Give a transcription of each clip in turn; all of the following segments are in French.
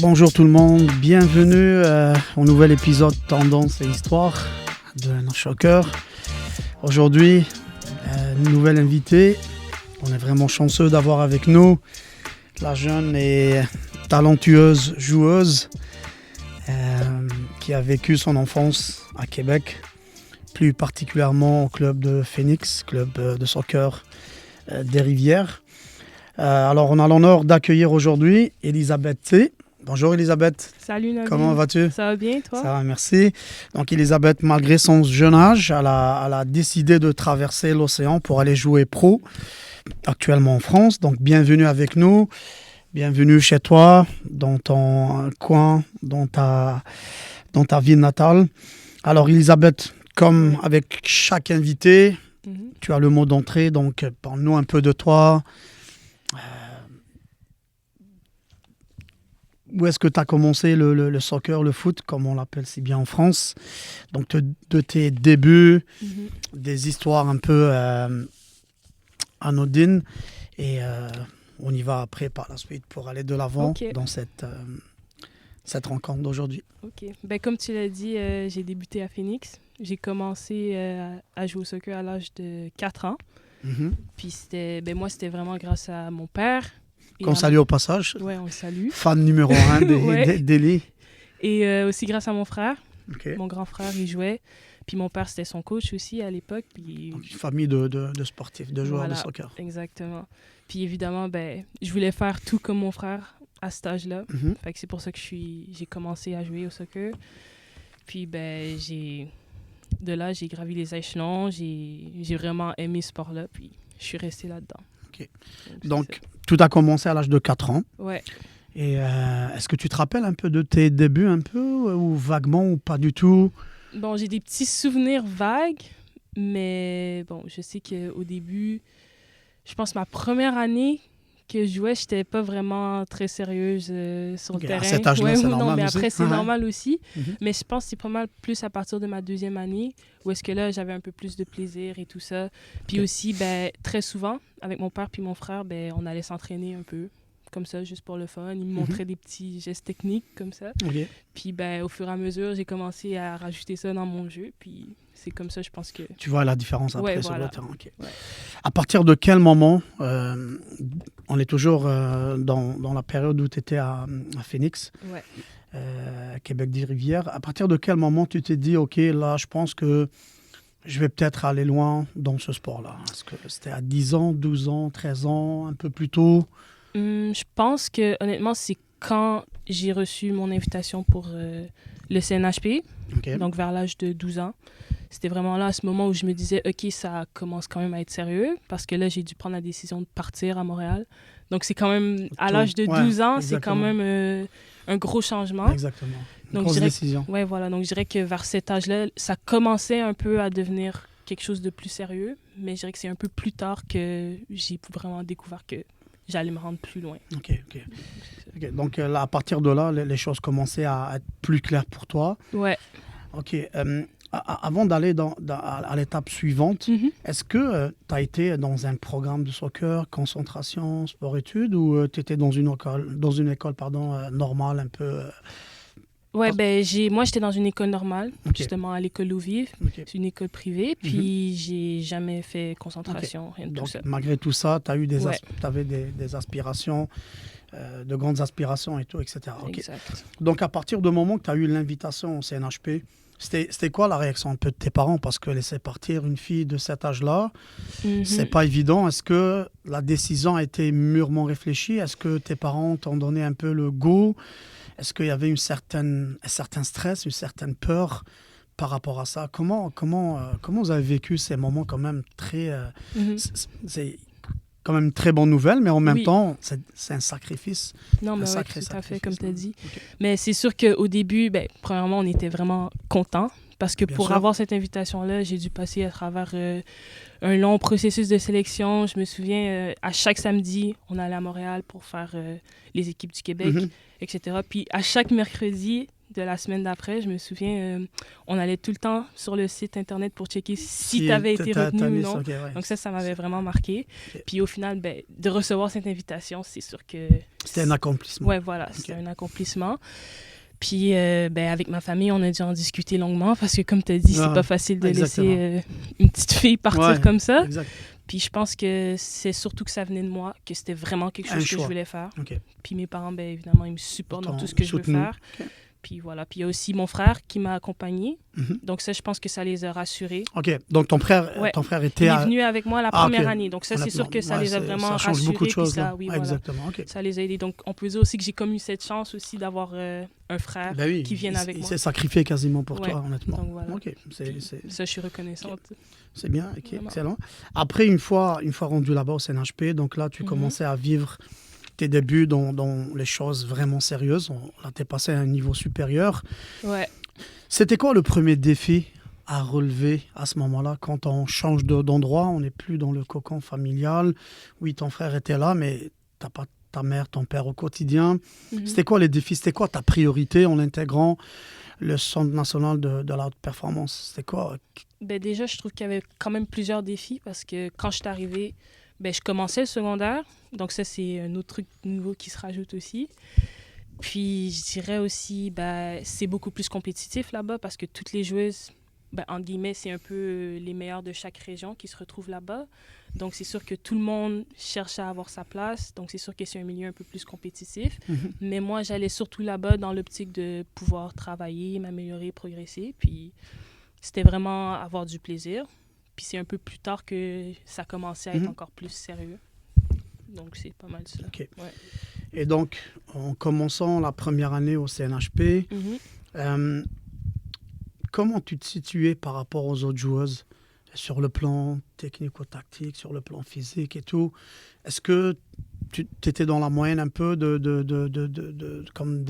Bonjour tout le monde, bienvenue au nouvel épisode Tendance et Histoire de nos Choqueurs. Aujourd'hui, une nouvelle invitée. On est vraiment chanceux d'avoir avec nous la jeune et talentueuse joueuse qui a vécu son enfance à Québec, plus particulièrement au club de Phoenix, club de soccer des Rivières. Alors on a l'honneur d'accueillir aujourd'hui Elisabeth T. Bonjour Elisabeth. Salut Nabil. Comment vas-tu? Ça va bien, toi? Ça va, merci. Donc Elisabeth, malgré son jeune âge, elle a décidé de traverser l'océan pour aller jouer pro, actuellement en France. Donc bienvenue avec nous, bienvenue chez toi, dans ton coin, dans ta ville natale. Alors Elisabeth, comme avec chaque invité, tu as le mot d'entrée, donc parle-nous un peu de toi. Où est-ce que tu as commencé le soccer, le foot, comme on l'appelle si bien en France? Donc, de tes débuts, des histoires un peu anodines. Et on y va après par la suite pour aller de l'avant dans cette rencontre d'aujourd'hui. OK. Ben, comme tu l'as dit, j'ai débuté à Phoenix. J'ai commencé à jouer au soccer à l'âge de 4 ans. Puis moi, c'était vraiment grâce à mon père. Qu'on salue au passage. Oui, on le salue. Fan numéro 1 d'Eli. Et aussi grâce à mon frère. Okay. Mon grand frère, il jouait. Puis mon père, c'était son coach aussi à l'époque. Puis... Donc, une famille de sportifs, de joueurs de soccer. Exactement. Puis évidemment, je voulais faire tout comme mon frère à cet âge-là. Fait que c'est pour ça que j'ai commencé à jouer au soccer. Puis de là, j'ai gravi les échelons. J'ai vraiment aimé ce sport-là. Puis je suis restée là-dedans. Okay. Donc tout a commencé à l'âge de 4 ans. Ouais. Et est-ce que tu te rappelles un peu de tes débuts, un peu, ou vaguement, ou pas du tout? Bon, j'ai des petits souvenirs vagues, mais bon, je sais qu'au début, je pense ma première année que je jouais, j'étais pas vraiment très sérieuse sur le terrain. À cet âge-là, c'est normal non, mais aussi. après, c'est normal aussi. Mais je pense que c'est pas mal plus à partir de ma deuxième année, où est-ce que là, j'avais un peu plus de plaisir et tout ça. Puis aussi, très souvent, avec mon père puis mon frère, on allait s'entraîner un peu, comme ça, juste pour le fun. Ils me montraient des petits gestes techniques, comme ça. Okay. Puis au fur et à mesure, j'ai commencé à rajouter ça dans mon jeu, puis... C'est comme ça, je pense que... Tu vois la différence après sur voilà. le terrain. Okay. Ouais. À partir de quel moment, on est toujours dans la période où tu étais à Phoenix, Québec des Rivières, à partir de quel moment tu t'es dit, OK, là, je pense que je vais peut-être aller loin dans ce sport-là? Est-ce que c'était à 10 ans, 12 ans, 13 ans, un peu plus tôt? Je pense que, honnêtement, c'est quand j'ai reçu mon invitation pour le CNHP, donc vers l'âge de 12 ans. C'était vraiment là, à ce moment où je me disais, OK, ça commence quand même à être sérieux, parce que là, j'ai dû prendre la décision de partir à Montréal. Donc, c'est quand même, à l'âge de 12 ans, c'est quand même un gros changement. Exactement. Une donc, grosse décision. Oui, voilà. Donc, je dirais que vers cet âge-là, ça commençait un peu à devenir quelque chose de plus sérieux, mais je dirais que c'est un peu plus tard que j'ai vraiment découvert que j'allais me rendre plus loin. OK. Donc, là, à partir de là, les choses commençaient à être plus claires pour toi. Ouais. OK. Avant d'aller à l'étape suivante, est-ce que tu as été dans un programme de soccer, concentration, sport-études, ou tu étais dans une école normale un peu moi, j'étais dans une école normale, justement à l'école Louvive. C'est une école privée, puis j'ai jamais fait concentration, rien de tout ça. Malgré tout ça, tu avais des aspirations, de grandes aspirations et tout, etc. Exact. Donc, à partir du moment que tu as eu l'invitation au CNHP, c'était quoi la réaction un peu de tes parents? Parce que laisser partir une fille de cet âge-là, c'est pas évident. Est-ce que la décision a été mûrement réfléchie? Est-ce que tes parents t'ont donné un peu le go? Est-ce qu'il y avait un certain stress, une certaine peur par rapport à ça? Comment vous avez vécu ces moments quand même très... C'est quand même une très bonne nouvelle, mais en même temps, c'est un sacrifice. Non, mais tout à fait, comme tu as dit. Mais c'est sûr qu'au début, premièrement, on était vraiment contents parce que pour avoir cette invitation-là, j'ai dû passer à travers un long processus de sélection. Je me souviens, à chaque samedi, on allait à Montréal pour faire les équipes du Québec, etc. Puis à chaque mercredi, de la semaine d'après, je me souviens, on allait tout le temps sur le site Internet pour checker si tu avais été retenu ou non. Okay, ouais. Donc ça m'avait vraiment marqué. Okay. Puis au final, de recevoir cette invitation, c'est sûr que... C'était un accomplissement. Oui, voilà, c'était un accomplissement. Puis avec ma famille, on a dû en discuter longuement parce que, comme tu as dit, c'est pas facile de laisser une petite fille partir comme ça. Exact. Puis je pense que c'est surtout que ça venait de moi, que c'était vraiment quelque chose que je voulais faire. Okay. Puis mes parents, évidemment, ils me supportent dans tout ce que je veux faire. Okay. Puis voilà. Puis il y a aussi mon frère qui m'a accompagnée. Donc ça, je pense que ça les a rassurés. OK. Donc ton frère était... Il est venu avec moi la première année. Donc ça, c'est sûr que ça les a vraiment rassurés. Ça change beaucoup de choses. Ça, oui, exactement. Okay. Ça les a aidés. Donc on peut dire aussi que j'ai comme eu cette chance aussi d'avoir un frère qui vienne avec moi. Il s'est sacrifié quasiment pour toi, honnêtement. Donc voilà. OK. Ça, je suis reconnaissante. Okay. C'est bien. OK. Excellent. Après, une fois rendu là-bas au CNHP, donc là, tu commençais à vivre tes débuts dans les choses vraiment sérieuses. Là, tu es passé à un niveau supérieur. Ouais. C'était quoi le premier défi à relever à ce moment-là, quand on change d'endroit, on n'est plus dans le cocon familial? Oui, ton frère était là, mais tu n'as pas ta mère, ton père au quotidien. C'était quoi les défis? C'était quoi ta priorité en intégrant le Centre national de la haute performance? C'était quoi? Déjà, je trouve qu'il y avait quand même plusieurs défis parce que quand je suis arrivée, je commençais le secondaire. Donc ça, c'est un autre truc nouveau qui se rajoute aussi. Puis je dirais aussi, c'est beaucoup plus compétitif là-bas parce que toutes les joueuses, entre guillemets, c'est un peu les meilleures de chaque région qui se retrouvent là-bas. Donc c'est sûr que tout le monde cherche à avoir sa place. Donc c'est sûr que c'est un milieu un peu plus compétitif. Mais moi, j'allais surtout là-bas dans l'optique de pouvoir travailler, m'améliorer, progresser. Puis c'était vraiment avoir du plaisir. Puis c'est un peu plus tard que ça commençait à être encore plus sérieux. Donc c'est pas mal ça. Okay. Ouais. Et donc, en commençant la première année au CNHP, comment tu te situais par rapport aux autres joueuses sur le plan technico-tactique, sur le plan physique et tout? Est-ce que tu étais dans la moyenne un peu comme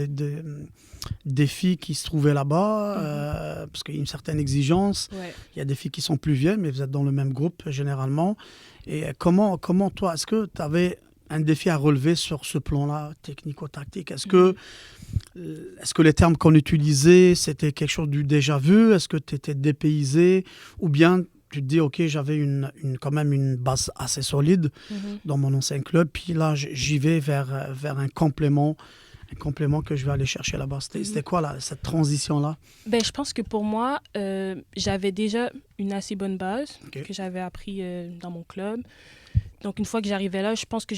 des filles qui se trouvaient là-bas, parce qu'il y a une certaine exigence. Ouais. Il y a des filles qui sont plus vieilles, mais vous êtes dans le même groupe généralement. Et comment toi, est-ce que tu avais un défi à relever sur ce plan-là, technico-tactique? Est-ce que les termes qu'on utilisait, c'était quelque chose du déjà vu? Est-ce que tu étais dépaysé? Ou bien tu te dis, OK, j'avais quand même une base assez solide dans mon ancien club, puis là, j'y vais vers un complément que je vais aller chercher là-bas. C'était quoi cette transition-là? Je pense que pour moi, j'avais déjà une assez bonne base que j'avais appris dans mon club. Donc, une fois que j'arrivais là, je pense que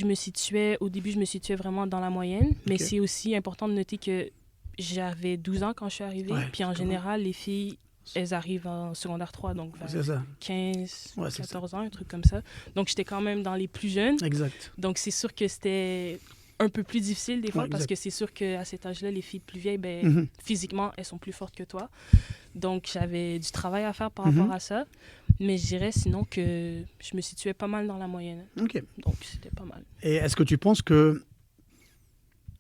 au début, je me situais vraiment dans la moyenne. Mais c'est aussi important de noter que j'avais 12 ans quand je suis arrivée. Puis en général, les filles, elles arrivent en secondaire 3, donc vers 15, 14 ans, un truc comme ça. Donc, j'étais quand même dans les plus jeunes. Exact. Donc, c'est sûr que c'était un peu plus difficile des fois parce que c'est sûr qu'à cet âge-là, les filles plus vieilles, physiquement, elles sont plus fortes que toi. Donc, j'avais du travail à faire par rapport à ça. Mais je dirais sinon que je me situais pas mal dans la moyenne. OK. Donc, c'était pas mal. Et est-ce que tu penses que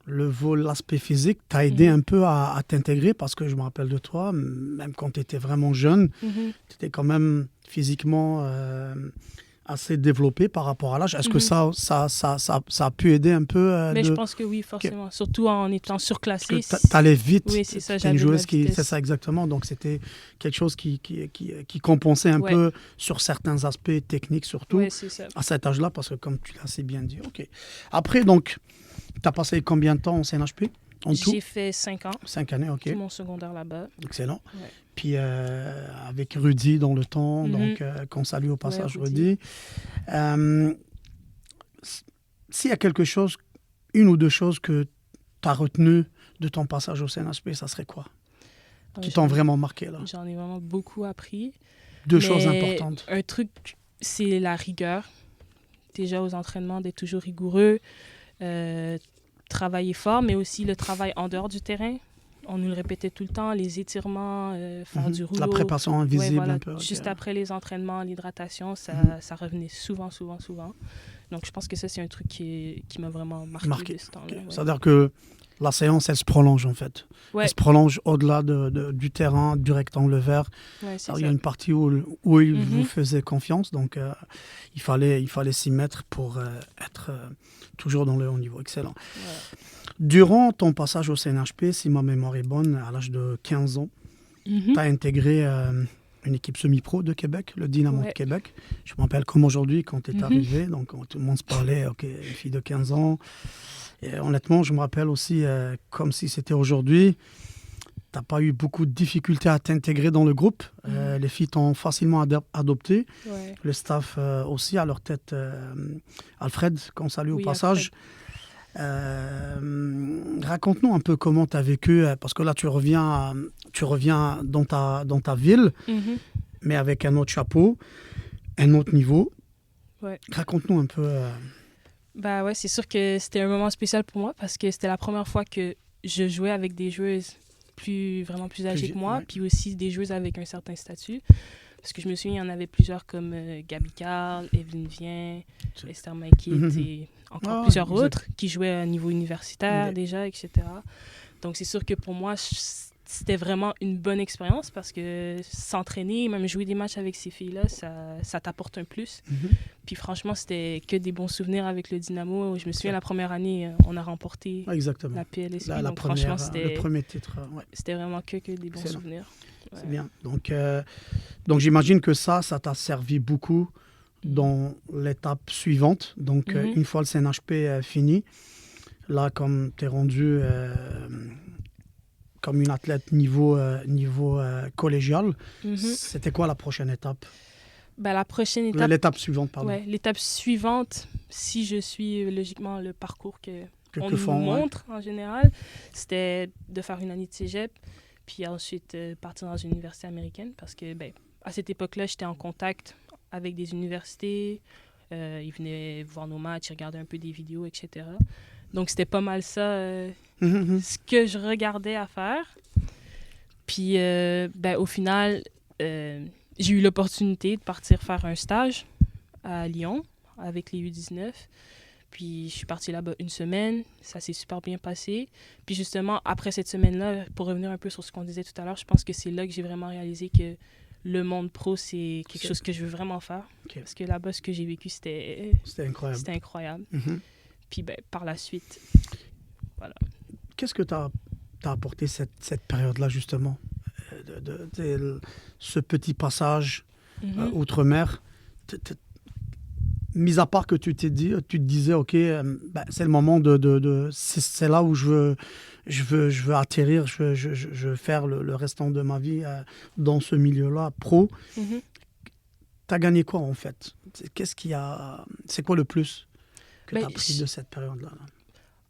l'aspect physique t'a aidé un peu à t'intégrer? Parce que je me rappelle de toi, même quand tu étais vraiment jeune, tu étais quand même physiquement assez développé par rapport à l'âge. Est-ce que ça a pu aider un peu Mais je pense que oui, forcément. Surtout en étant surclassé. T'allais vite. Oui, c'est ça. J'avais une joueuse c'est ça exactement. Donc c'était quelque chose qui compensait un peu sur certains aspects techniques, surtout à cet âge-là, parce que comme tu l'as assez bien dit. OK. Après, donc, tu as passé combien de temps au CNHP en tout? J'ai fait 5 ans. 5 années, OK. Tout mon secondaire là-bas. Excellent. Ouais. Puis avec Rudy dans le temps, donc qu'on salue au passage, Rudy. S'il y a quelque chose, une ou deux choses que tu as retenues de ton passage au CNHP, ça serait quoi? Qui t'ont vraiment marqué là? J'en ai vraiment beaucoup appris. Deux choses importantes. Un truc, c'est la rigueur. Déjà aux entraînements, d'être toujours rigoureux, travailler fort, mais aussi le travail en dehors du terrain. On nous le répétait tout le temps, les étirements, faire du rouleau. La préparation invisible un peu. Juste après les entraînements, l'hydratation, ça revenait souvent. Donc, je pense que ça, c'est un truc qui m'a vraiment marqué de ce temps-là. Okay. Ouais. C'est-à-dire que la séance, elle se prolonge, en fait. Ouais. Elle se prolonge au-delà du terrain, du rectangle vert. Ouais, il y a une partie où il vous faisait confiance, donc il fallait s'y mettre pour être toujours dans le haut niveau. Excellent. Ouais. Durant ton passage au CNHP, si ma mémoire est bonne, à l'âge de 15 ans, tu as intégré une équipe semi-pro de Québec, le Dynamo de Québec. Je me rappelle comme aujourd'hui quand tu es arrivé, donc tout le monde se parlait, ok, une fille de 15 ans. Et honnêtement, je me rappelle aussi, comme si c'était aujourd'hui, tu n'as pas eu beaucoup de difficultés à t'intégrer dans le groupe. Les filles t'ont facilement adopté. Ouais. Le staff aussi, à leur tête, Alfred, qu'on salue au passage. Raconte-nous un peu comment tu as vécu, parce que là, tu reviens dans ta ville, mais avec un autre chapeau, un autre niveau. Ouais. Raconte-nous un peu... Bah ouais, c'est sûr que c'était un moment spécial pour moi parce que c'était la première fois que je jouais avec des joueuses vraiment plus âgées que moi, puis aussi des joueuses avec un certain statut. Parce que je me souviens, il y en avait plusieurs comme Gabi Carl, Evelyne Vien, Esther Maïkit et encore plusieurs autres qui jouaient à niveau universitaire déjà, etc. Donc c'est sûr que pour moi, c'était vraiment une bonne expérience parce que s'entraîner, même jouer des matchs avec ces filles-là, ça t'apporte un plus. Puis franchement, c'était que des bons souvenirs avec le Dynamo. Je me souviens, la première année, on a remporté la PLSP. Donc franchement, c'était le premier titre. C'était vraiment que des bons souvenirs. Ouais. C'est bien. Donc j'imagine que ça t'a servi beaucoup dans l'étape suivante. Donc une fois le CNHP fini, là, comme tu es rendu... comme une athlète niveau collégial. C'était quoi la prochaine étape? La prochaine étape... L'étape suivante, pardon. Ouais, l'étape suivante, si je suis logiquement le parcours qu'on nous montre en général, c'était de faire une année de cégep, puis ensuite partir dans une université américaine, parce que à cette époque-là, j'étais en contact avec des universités, ils venaient voir nos matchs, ils regardaient un peu des vidéos, etc. Donc, c'était pas mal ça, ce que je regardais à faire. Puis, au final, j'ai eu l'opportunité de partir faire un stage à Lyon avec les U19. Puis, je suis partie là-bas une semaine. Ça s'est super bien passé. Puis, justement, après cette semaine-là, pour revenir un peu sur ce qu'on disait tout à l'heure, je pense que c'est là que j'ai vraiment réalisé que le monde pro, c'est quelque chose que je veux vraiment faire. Okay. Parce que là-bas, ce que j'ai vécu, c'était incroyable. C'était incroyable. Puis par la suite, voilà. Qu'est-ce que t'as apporté cette période-là, justement? Ce petit passage outre-mer, mis à part que tu te disais, OK, c'est le moment c'est là où je veux atterrir, je veux faire le restant de ma vie dans ce milieu-là, pro. T'as gagné quoi, en fait? C'est quoi le plus que tu as appris de cette période-là?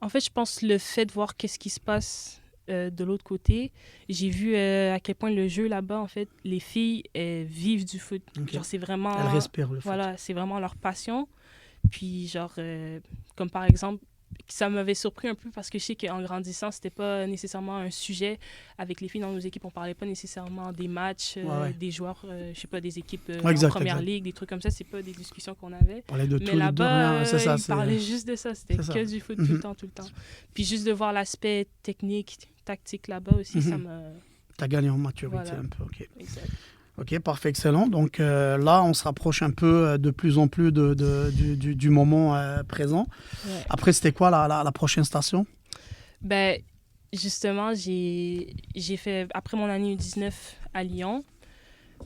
En fait, je pense le fait de voir qu'est-ce qui se passe de l'autre côté. J'ai vu à quel point le jeu là-bas, en fait, les filles vivent du foot. Okay. Genre, c'est vraiment... Elles respirent le foot. Voilà, c'est vraiment leur passion. Puis, genre, comme par exemple, ça m'avait surpris un peu parce que je sais qu'en grandissant, c'était pas nécessairement un sujet avec les filles dans nos équipes. On parlait pas nécessairement des matchs, des joueurs, je sais pas, des équipes en première ligue, des trucs comme ça. C'est pas des discussions qu'on avait. Mais là-bas, ils parlaient juste de ça. C'était que du foot tout le temps. Puis juste de voir l'aspect technique, tactique là-bas aussi, ça m'a... T'as gagné en maturité un peu, OK. Exact. OK, parfait, excellent. Donc là, on se rapproche un peu de plus en plus du moment présent. Ouais. Après, c'était quoi la prochaine station? Justement, j'ai fait, après mon année U19 à Lyon,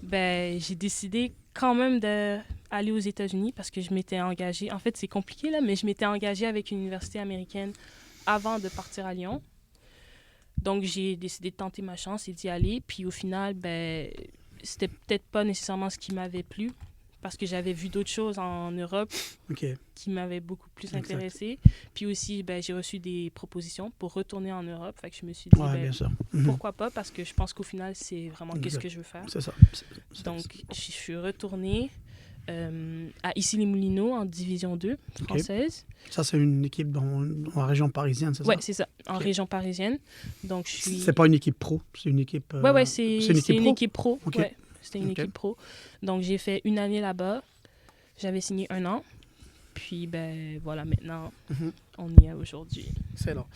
j'ai décidé quand même d'aller aux États-Unis parce que je m'étais engagée. En fait, c'est compliqué, là, mais je m'étais engagée avec une université américaine avant de partir à Lyon. Donc, j'ai décidé de tenter ma chance et d'y aller. Puis au final, c'était peut-être pas nécessairement ce qui m'avait plu parce que j'avais vu d'autres choses en Europe qui m'avaient beaucoup plus intéressée. Puis aussi, j'ai reçu des propositions pour retourner en Europe. Fait que je me suis dit, bien sûr. Pourquoi pas? Parce que je pense qu'au final, c'est vraiment qu'est-ce que je veux faire. C'est ça. Donc, je suis retournée à Issy-les-Moulineaux en Division 2 française. Ça, c'est une équipe dans la région parisienne, c'est ça? Oui, c'est ça, en région parisienne. Donc, c'est pas une équipe pro, c'est une équipe... Oui, c'est une équipe pro. Okay. Ouais, c'était une équipe pro. Donc, j'ai fait une année là-bas. J'avais signé 1 an. Puis, voilà, maintenant, on y est aujourd'hui. Excellent.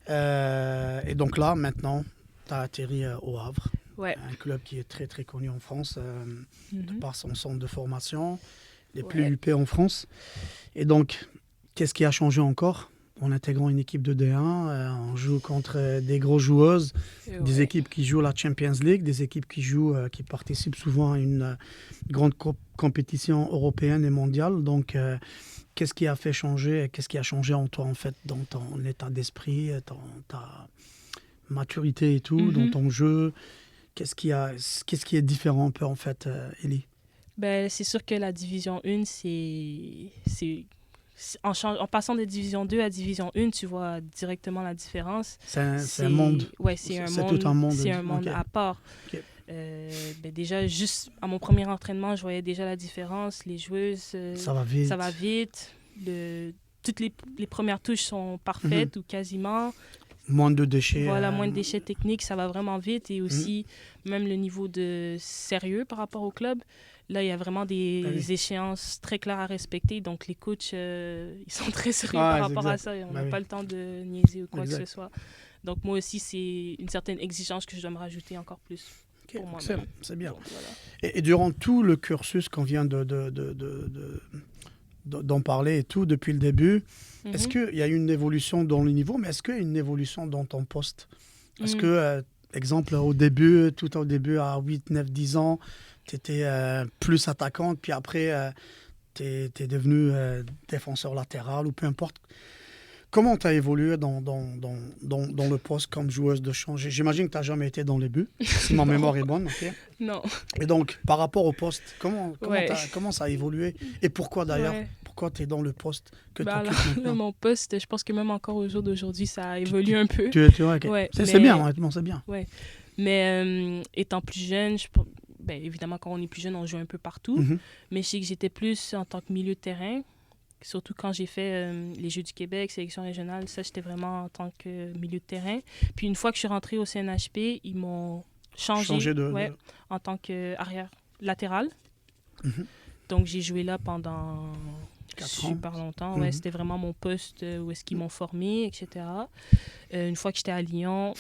Et donc là, maintenant, tu as atterri au Havre. Ouais. Un club qui est très, très connu en France, par son centre de formation, les Ouais. plus huppés en France. Et donc, qu'est-ce qui a changé encore en intégrant une équipe de D1? On joue contre des grosses joueuses, des équipes qui jouent la Champions League, des équipes qui participent souvent à une grande compétition européenne et mondiale. Donc, qu'est-ce qui a fait changer? Qu'est-ce qui a changé en toi, en fait, dans ton état d'esprit, dans ta maturité et tout, dans ton jeu? Qu'est-ce qui est différent un peu, en fait, Élie? C'est sûr que la Division 1, en passant de Division 2 à Division 1, tu vois directement la différence. C'est un monde. Ouais, c'est tout un monde. C'est un monde à part. Okay. Déjà, juste à mon premier entraînement, je voyais déjà la différence. Les joueuses, ça va vite. Ça va vite. Toutes les premières touches sont parfaites ou quasiment. Moins de déchets. Voilà, moins de déchets techniques, ça va vraiment vite. Et aussi, même le niveau de sérieux par rapport au club. Là, il y a vraiment des échéances très claires à respecter. Donc, les coachs, ils sont très sérieux par rapport à ça. On n'a pas le temps de niaiser ou quoi que ce soit. Donc, moi aussi, c'est une certaine exigence que je dois me rajouter encore plus. Okay, pour moi. C'est bien. Donc, voilà. Et durant tout le cursus qu'on vient d'en parler et tout, depuis le début, est-ce qu'il y a eu une évolution dans le niveau, mais est-ce qu'il y a une évolution dans ton poste? Est-ce que, exemple, tout au début, à 8, 9, 10 ans, tu étais plus attaquante, puis après, tu es devenu défenseur latéral ou peu importe. Comment tu as évolué dans le poste comme joueuse de champ? J'imagine que tu n'as jamais été dans les buts, si ma mémoire est bonne. Okay? Non. Et donc, par rapport au poste, comment ça a évolué? Et pourquoi d'ailleurs? Pourquoi tu es dans le poste que tu occupes maintenant? Là, mon poste, je pense que même encore au jour d'aujourd'hui, ça évolue un peu. C'est bien, honnêtement, c'est bien. Ouais. Mais étant plus jeune, évidemment, quand on est plus jeune, on joue un peu partout. Mais je sais que j'étais plus en tant que milieu de terrain. Surtout quand j'ai fait les Jeux du Québec, sélection régionale, ça, j'étais vraiment en tant que milieu de terrain. Puis une fois que je suis rentrée au CNHP, ils m'ont changé en tant qu'arrière latéral. Donc, j'ai joué là pendant super longtemps. Ouais, c'était vraiment mon poste où est-ce qu'ils m'ont formé, etc. Une fois que j'étais à Lyon,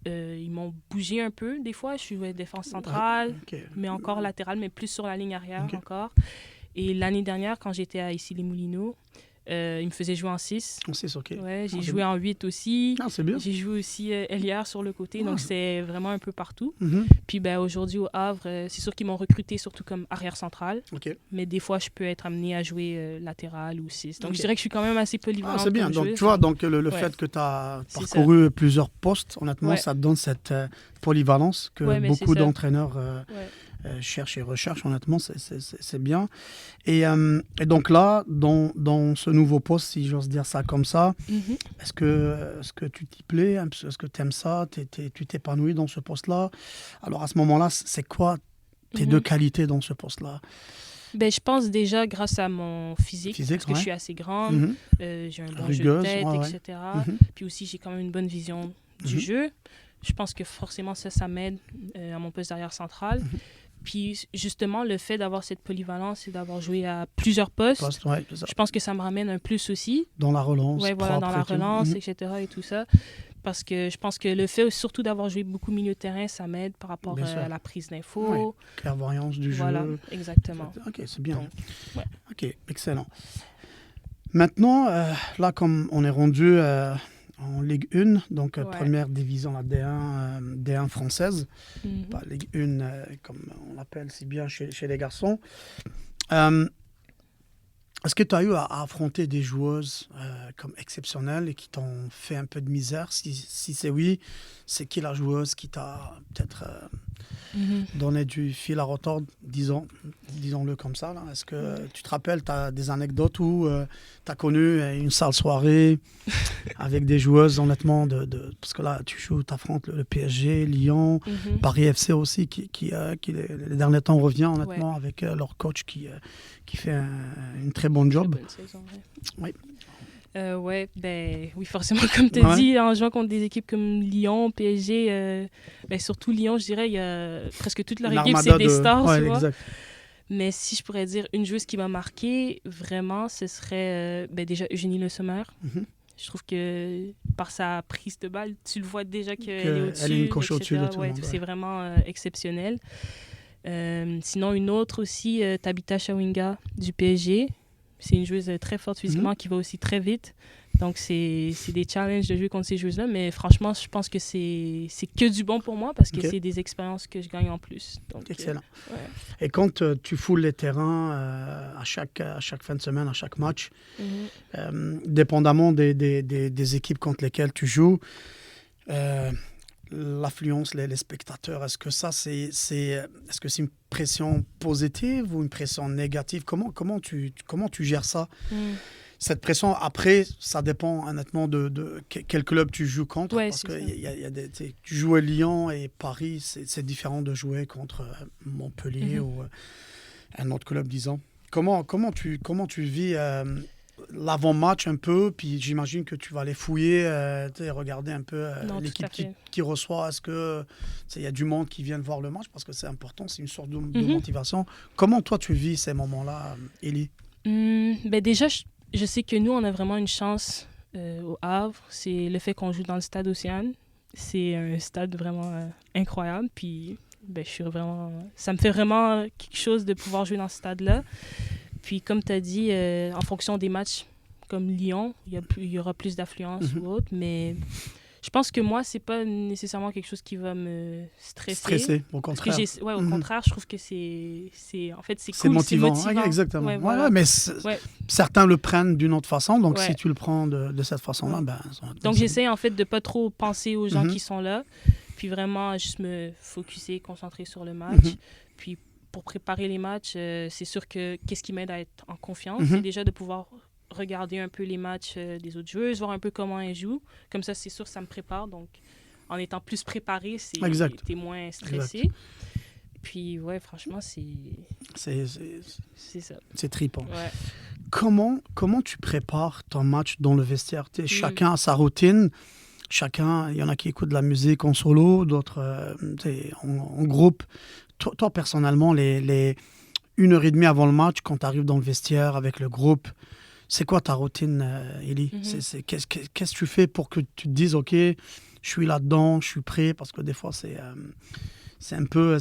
ils m'ont bougé un peu. Des fois, je jouais défense centrale, mais encore latérale, mais plus sur la ligne arrière encore. Et l'année dernière, quand j'étais à Issy-les-Moulineaux, ils me faisaient jouer en 6. En 6, OK. Ouais, j'ai joué en 8 aussi. Ah, c'est bien. J'ai joué aussi ailière sur le côté, donc c'est vraiment un peu partout. Puis aujourd'hui, au Havre, c'est sûr qu'ils m'ont recruté surtout comme arrière centrale. Mais des fois, je peux être amenée à jouer latéral ou 6. Donc je dirais que je suis quand même assez polyvalente. Ah, c'est bien. Donc, joueuse, tu vois, donc, le fait que tu as parcouru plusieurs postes, honnêtement, ça te donne cette polyvalence que beaucoup d'entraîneurs cherchent et recherchent. Honnêtement, c'est bien. Et donc là, dans ce nouveau poste, si j'ose dire ça comme ça, est-ce que tu t'y plais? Est-ce que tu aimes ça? Tu t'épanouis dans ce poste-là? Alors à ce moment-là, c'est quoi tes deux qualités dans ce poste-là? Je pense déjà grâce à mon physique parce que je suis assez grande, j'ai un bon jeu de tête, etc. Puis aussi, j'ai quand même une bonne vision du jeu. Je pense que forcément, ça m'aide à mon poste d'arrière central. Puis justement, le fait d'avoir cette polyvalence et d'avoir joué à plusieurs postes, je pense que ça me ramène un plus aussi. Dans la relance. Oui, voilà, dans la relance, etc. et tout ça. Parce que je pense que le fait surtout d'avoir joué beaucoup milieu de terrain, ça m'aide par rapport à la prise d'infos. Clairvoyance du jeu. Voilà, exactement. OK, c'est bien. Donc, OK, excellent. Maintenant, là, comme on est rendu en Ligue 1, donc première division, la D1 française, pas Ligue 1 comme on l'appelle si bien chez les garçons. Est-ce que tu as eu à affronter des joueuses comme exceptionnelles et qui t'ont fait un peu de misère? Si c'est oui, c'est qui la joueuse qui t'a peut-être donné du fil à retordre, disons-le comme ça, là? Est-ce que tu te rappelles, tu as des anecdotes où tu as connu une sale soirée avec des joueuses, honnêtement, parce que là, tu affrontes le PSG, Lyon, Paris FC aussi, qui les derniers temps revient, honnêtement, avec leur coach qui fait une très bonne job. Oui. Oui, forcément, comme tu as dit, en jouant contre des équipes comme Lyon, PSG, surtout Lyon, je dirais, il y a presque toute leur équipe, c'est des stars, tu vois. Mais si je pourrais dire une joueuse qui m'a marquée, vraiment, ce serait déjà Eugénie Le Sommer. Mm-hmm. Je trouve que par sa prise de balle, tu le vois déjà qu'elle est au-dessus. Elle est une coche au-dessus de tout le monde. C'est vraiment exceptionnel. Sinon, une autre aussi, Tabitha Chawinga du PSG. C'est une joueuse très forte physiquement qui va aussi très vite. Donc, c'est des challenges de jouer contre ces joueuses-là. Mais franchement, je pense que c'est que du bon pour moi parce que c'est des expériences que je gagne en plus. Donc, excellent. Et quand tu foules les terrains à chaque fin de semaine, à chaque match, dépendamment des équipes contre lesquelles tu joues, l'affluence, les spectateurs, est-ce que ça, est-ce que c'est une pression positive ou une pression négative? Comment tu gères ça? Cette pression, après, ça dépend honnêtement de quel club tu joues contre. Parce que tu joues à Lyon et Paris, c'est différent de jouer contre Montpellier ou un autre club, disons. Comment tu vis l'avant-match un peu, puis j'imagine que tu vas aller fouiller, regarder un peu l'équipe qui reçoit. Est-ce qu'il y a du monde qui vient voir le match? Parce que c'est important, c'est une sorte de motivation. Comment toi tu vis ces moments-là, Élie? Déjà, je sais que nous, on a vraiment une chance au Havre. C'est le fait qu'on joue dans le stade Océane. C'est un stade vraiment incroyable. Puis, ça me fait vraiment quelque chose de pouvoir jouer dans ce stade-là. Puis, comme tu as dit, en fonction des matchs comme Lyon, il y aura plus d'affluence ou autre. Mais je pense que moi, c'est pas nécessairement quelque chose qui va me stresser. Au contraire. Au contraire, je trouve que c'est c'est cool, motivant. c'est motivant. Exactement. Mais certains le prennent d'une autre façon. Donc, si tu le prends de cette façon-là, donc, j'essaie en fait de pas trop penser aux gens qui sont là. Puis vraiment, juste me focusser, concentrer sur le match. Puis, pour préparer les matchs, c'est sûr que qu'est-ce qui m'aide à être en confiance, c'est déjà de pouvoir regarder un peu les matchs des autres joueuses, voir un peu comment elles jouent. Comme ça, c'est sûr que ça me prépare. Donc, en étant plus préparé, t'es moins stressé. Exact. Puis, franchement, c'est ça. C'est trippant. Ouais. Comment tu prépares ton match dans le vestiaire? Chacun a sa routine. Il y en a qui écoutent de la musique en solo, d'autres en groupe. Toi, personnellement, les 1h30 avant le match, quand tu arrives dans le vestiaire avec le groupe, c'est quoi ta routine, Élie? Qu'est-ce que tu fais pour que tu te dises, OK, je suis là-dedans, je suis prêt? Parce que des fois, c'est un peu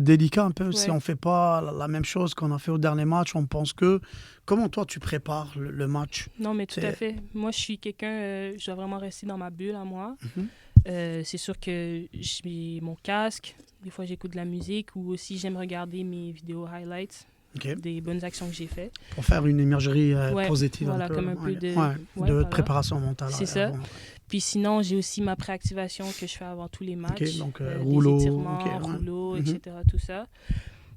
délicat. Si on ne fait pas la même chose qu'on a fait au dernier match, on pense que... Comment toi, tu prépares le match? Non, mais tout à fait. Moi, je suis quelqu'un... je dois vraiment rester dans ma bulle à moi. C'est sûr que j'ai mon casque. Des fois, j'écoute de la musique ou aussi, j'aime regarder mes vidéos highlights des bonnes actions que j'ai faites. Pour faire une imagerie positive. Voilà, comme un peu de préparation mentale. C'est ça. Puis sinon, j'ai aussi ma préactivation que je fais avant tous les matchs. Donc, rouleau, des étirements, rouleau, etc., tout ça.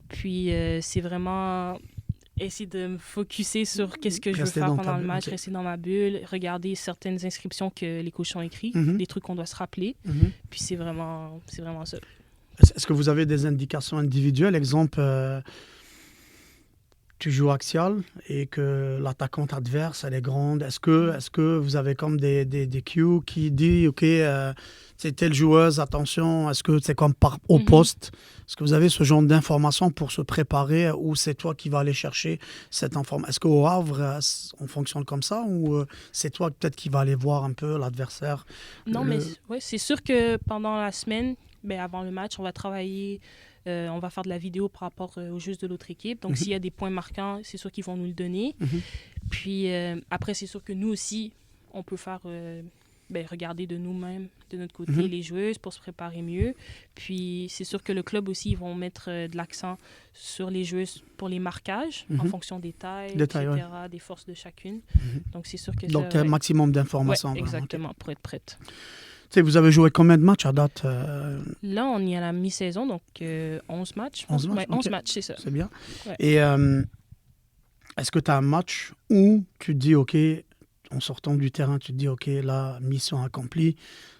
Puis, c'est vraiment essayer de me focusser sur qu'est-ce que je veux faire pendant le match, rester dans ma bulle, regarder certaines inscriptions que les coachs ont écrites, des trucs qu'on doit se rappeler. Puis, c'est vraiment ça. Est-ce que vous avez des indications individuelles? Exemple, tu joues axial et que l'attaquante adverse, elle est grande. Est-ce que vous avez comme des cues qui disent, OK, c'est telle joueuse, attention, est-ce que c'est comme au poste? Est-ce que vous avez ce genre d'informations pour se préparer ou c'est toi qui vas aller chercher cette information? Est-ce qu'au Havre, on fonctionne comme ça ou c'est toi peut-être qui vas aller voir un peu l'adversaire? Non, mais c'est sûr que pendant la semaine, avant le match, on va travailler, on va faire de la vidéo par rapport aux joueuses de l'autre équipe. Donc, s'il y a des points marquants, c'est sûr qu'ils vont nous le donner. Puis, après, c'est sûr que nous aussi, on peut faire regarder de nous-mêmes, de notre côté, les joueuses pour se préparer mieux. Puis, c'est sûr que le club aussi, ils vont mettre de l'accent sur les joueuses pour les marquages, en fonction des tailles, etc., des forces de chacune. Donc, c'est sûr que donc, tu as un maximum d'informations. Exactement, pour être prête. Vous avez joué combien de matchs à date? Là, on est à la mi-saison, donc 11 matchs. 11 matchs, 11 matchs, c'est ça. C'est bien. Ouais. Et est-ce que tu as un match où tu te dis, OK, en sortant du terrain, tu te dis, OK, là, mission accomplie,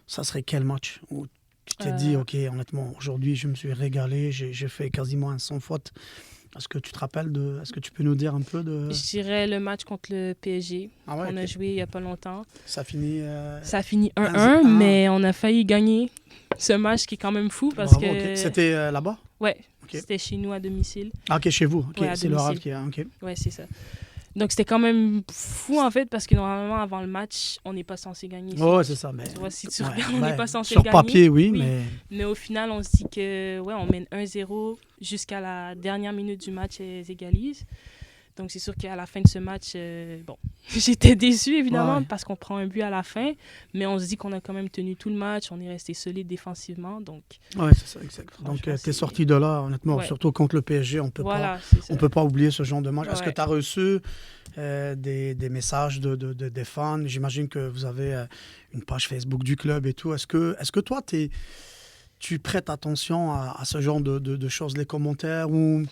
ça serait quel match? Où tu t'es dit, OK, honnêtement, aujourd'hui, je me suis régalé, j'ai fait quasiment un sans faute. Est-ce que tu te rappelles est-ce que tu peux nous dire un peu de... Je dirais le match contre le PSG. On a joué il n'y a pas longtemps. Ça finit... Ça a fini 1-1, mais on a failli gagner ce match qui est quand même fou parce que... C'était là-bas? Ouais. C'était chez nous à domicile. Ah, OK, chez vous. Okay. Ouais, c'est le Havre qui a... OK. Oui, c'est ça. Donc, c'était quand même fou, en fait, parce que normalement, avant le match, on n'est pas censé gagner. Oui, c'est ça. Mais... Tu vois, si tu regardes, on n'est pas censé sur gagner. Sur papier, oui, mais... Mais au final, on se dit que, on mène 1-0 jusqu'à la dernière minute du match et ils égalisent. Donc, c'est sûr qu'à la fin de ce match, j'étais déçue, évidemment, parce qu'on prend un but à la fin. Mais on se dit qu'on a quand même tenu tout le match. On est resté solide défensivement. Donc, oui, c'est ça, exact. Donc, tu es sorti de là, honnêtement, surtout contre le PSG. On ne peut pas oublier ce genre de match. Est-ce que tu as reçu des messages des fans? J'imagine que vous avez une page Facebook du club et tout. Est-ce que toi, tu prêtes attention à ce genre de choses, les commentaires ou...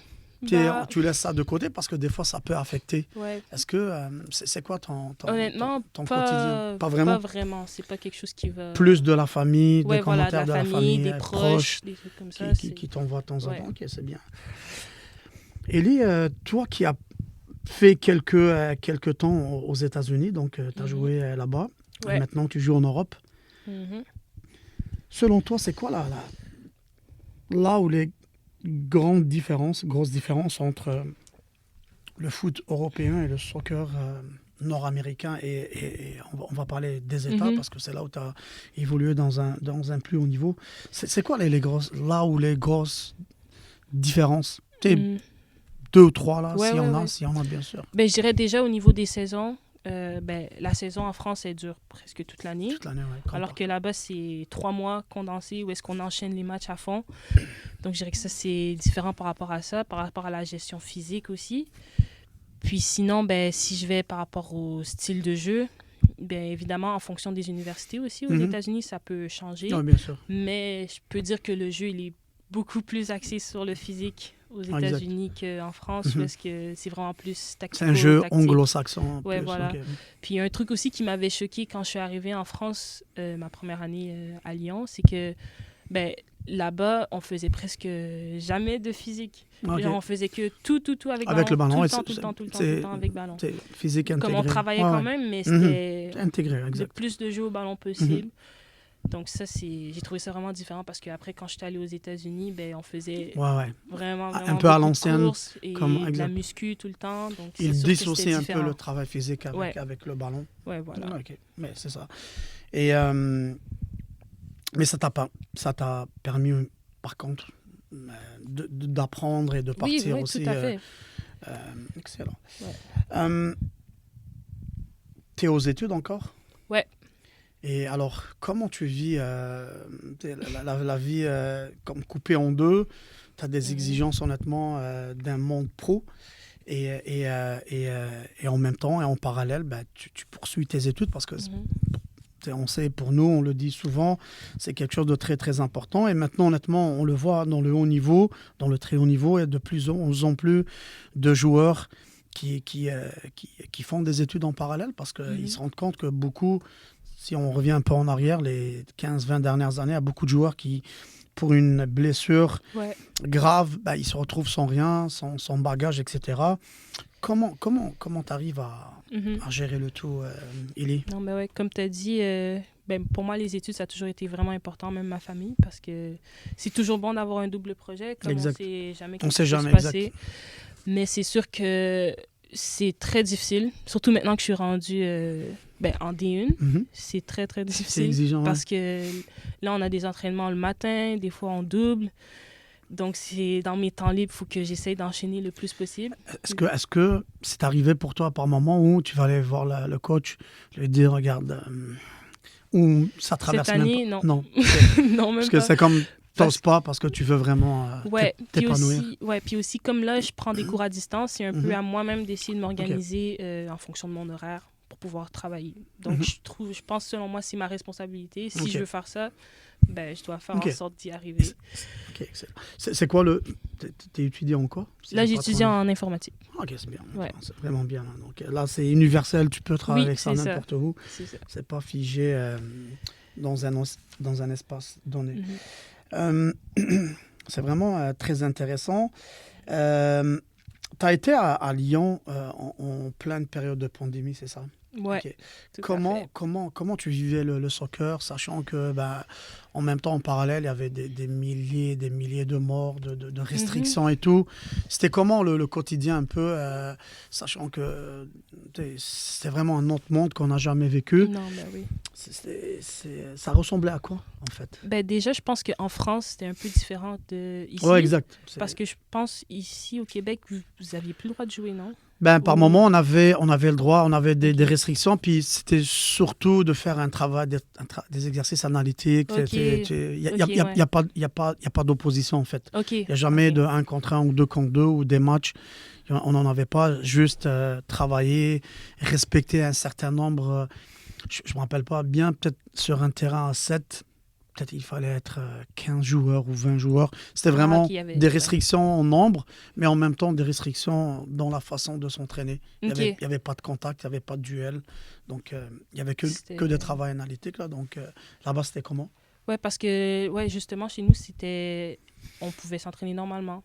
tu laisses ça de côté parce que des fois, ça peut affecter. Ouais. Est-ce que c'est quoi ton Honnêtement, quotidien? Pas vraiment? Pas vraiment. C'est pas quelque chose qui va... Plus de la famille, des commentaires de la famille, des proches, des trucs comme ça. Qui t'envoient de temps en temps. OK, c'est bien. Élie, toi qui as fait quelques temps aux États-Unis, donc tu as joué là-bas, et maintenant tu joues en Europe. Selon toi, c'est quoi là où les grosses différences entre le foot européen et le soccer nord-américain et on va parler des États parce que c'est là où tu as évolué dans un plus haut niveau. C'est quoi les grosses différences? 2 ou 3 là, s'il y en a bien sûr. Ben, je dirais déjà au niveau des saisons, la saison en France, elle dure presque toute l'année. Alors que là-bas, c'est 3 mois condensés où est-ce qu'on enchaîne les matchs à fond. Donc, je dirais que ça, c'est différent par rapport à ça, par rapport à la gestion physique aussi. Puis sinon, si je vais par rapport au style de jeu, évidemment, en fonction des universités aussi, aux États-Unis, ça peut changer. Oui, bien sûr. Mais je peux dire que le jeu, il est beaucoup plus axé sur le physique aux États-Unis qu'en France, parce que c'est vraiment plus tactique. C'est un jeu anglo-saxon. Oui, voilà. Okay. Puis il y a un truc aussi qui m'avait choqué quand je suis arrivée en France, ma première année à Lyon, c'est que là-bas, on faisait presque jamais de physique. Okay. Genre, on faisait que tout avec le ballon. Tout le temps avec ballon. C'est physique intégré. Comme on travaillait quand même, mais c'était intégré, le plus de jeux au ballon possible. Donc ça, j'ai trouvé ça vraiment différent parce qu'après, quand j'étais allée aux États-Unis, on faisait vraiment un peu à l'ancienne, et de la muscu tout le temps. Donc ils dissocient un peu le travail physique avec le ballon. Ouais, voilà. Okay. Mais c'est ça. Et mais ça t'a permis, par contre, d'apprendre et de partir oui, aussi. Tout à fait. Excellent. Ouais. T'es aux études encore? Ouais. Et alors, comment tu vis la vie comme coupée en deux? Tu as des exigences, honnêtement, d'un monde pro. Et en même temps, et en parallèle, tu poursuis tes études parce que on sait, pour nous, on le dit souvent, c'est quelque chose de très, très important. Et maintenant, honnêtement, on le voit dans le haut niveau, dans le très haut niveau, et de plus en plus de joueurs qui font des études en parallèle parce qu'ils se rendent compte que beaucoup... Si on revient un peu en arrière, les 15-20 dernières années, il y a beaucoup de joueurs qui, pour une blessure grave, ils se retrouvent sans rien, sans bagage, etc. Comment tu arrives à gérer le tout, Élie? Non, mais comme tu as dit, pour moi, les études, ça a toujours été vraiment important, même ma famille, parce que c'est toujours bon d'avoir un double projet, comme on ne sait jamais ce qui peut se passer. Mais c'est sûr que c'est très difficile, surtout maintenant que je suis rendue en D1. C'est très, très difficile. C'est exigeant, parce que là, on a des entraînements le matin, des fois on double. Donc, c'est dans mes temps libres, il faut que j'essaye d'enchaîner le plus possible. Est-ce que c'est arrivé pour toi par moment où tu vas aller voir le coach, lui dire, regarde, ou ça traverse cette année, même pas? Non. Non, même parce que c'est comme... T'oses pas parce que tu veux vraiment t'épanouir. Puis aussi, comme là, je prends des cours à distance, c'est un peu à moi-même d'essayer de m'organiser en fonction de mon horaire pour pouvoir travailler. Donc, je pense, selon moi, c'est ma responsabilité. Si je veux faire ça, je dois faire en sorte d'y arriver. OK, c'est quoi le... T'es étudié en quoi? Là, j'étudie en informatique. OK, c'est bien. C'est vraiment bien. Là. Donc, là, c'est universel. Tu peux travailler avec ça n'importe où. C'est pas figé dans un espace donné. C'est vraiment très intéressant. Tu as été à Lyon en pleine période de pandémie, c'est ça? Ouais, Ok. tout à fait. Comment tu vivais le soccer, sachant que en même temps, en parallèle, il y avait des milliers de morts, de Mhm. restrictions et tout. C'était comment le quotidien un peu, sachant que c'était vraiment un autre monde qu'on n'a jamais vécu. Non, ben oui. Ça ressemblait à quoi, en fait? Ben déjà, je pense qu'en France, c'était un peu différent de Ouais, ici. exact. Parce que je pense ici au Québec, vous aviez plus le droit de jouer, non? Par Ou... moment, on avait le droit, on avait des Ok. restrictions, puis c'était surtout de faire un travail, des exercices analytiques. Ok. Il n'y a, y Ok, a- y a- ouais. y a pas, y a pas, y a pas d'opposition, en fait. Ok. Il n'y a jamais Ok. de 1 contre 1 ou 2 contre 2 ou des matchs. On n'en avait pas, juste travailler, respecter un certain nombre. Je ne me rappelle pas bien, peut-être sur un terrain à 7, peut-être il fallait être 15 joueurs ou 20 joueurs. C'était Ah, ok, vraiment il y avait. des Ouais. restrictions en nombre, mais en même temps des restrictions dans la façon de s'entraîner. Il Ok. y avait pas de contact, il n'y avait pas de duel. Donc, il n'y avait que des C'était. travail analytique. Là. Donc, là-bas, c'était comment? Ouais, parce que, ouais, justement, chez nous, c'était. On pouvait s'entraîner normalement.